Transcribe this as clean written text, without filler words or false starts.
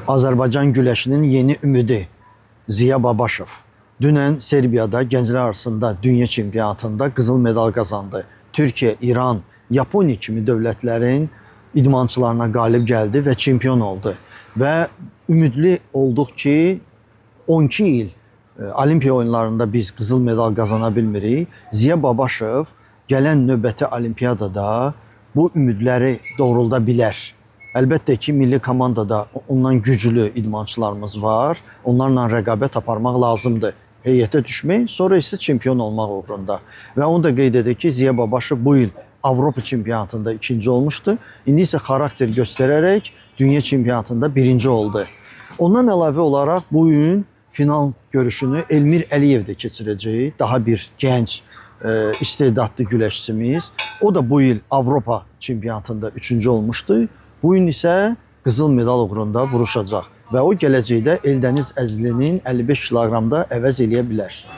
Azərbaycan güləşinin yeni ümidi Ziya Babaşov dünən Serbiyada gənclər arasında dünya çempionatında qızıl medal qazandı. Türkiyə, İran, Yaponiya kimi dövlətlərin idmançılarına qalib gəldi və çempion oldu. Və ümidli olduq ki, 12 il Olimpiya oyunlarında biz qızıl medal qazana bilmirik. Ziya Babaşov gələn növbəti olimpiyadada bu ümidləri doğrulda bilər. Əlbəttə ki, milli komandada ondan güclü idmançılarımız var. Onlarla rəqabət aparmaq lazımdır. Heyətə düşmək, sonra isə çempion olmaq uğrunda. Və onu da qeyd edək ki, Ziya Babaşov bu il Avropa çempionatında ikinci olmuşdu. İndi isə xarakter göstərərək dünya çempionatında birinci oldu. Ondan əlavə olaraq bu gün final görüşünü Elmir Əliyev də keçirəcək. Daha bir gənc, istedadlı güləşçimiz. O da bu il Avropa çempionatında üçüncü olmuşdu. Bu gün isə qızıl medal uğrunda vuruşacaq və o gələcəkdə Eldəniz Əzlinin 55 kiloqramda əvəz eləyə bilər.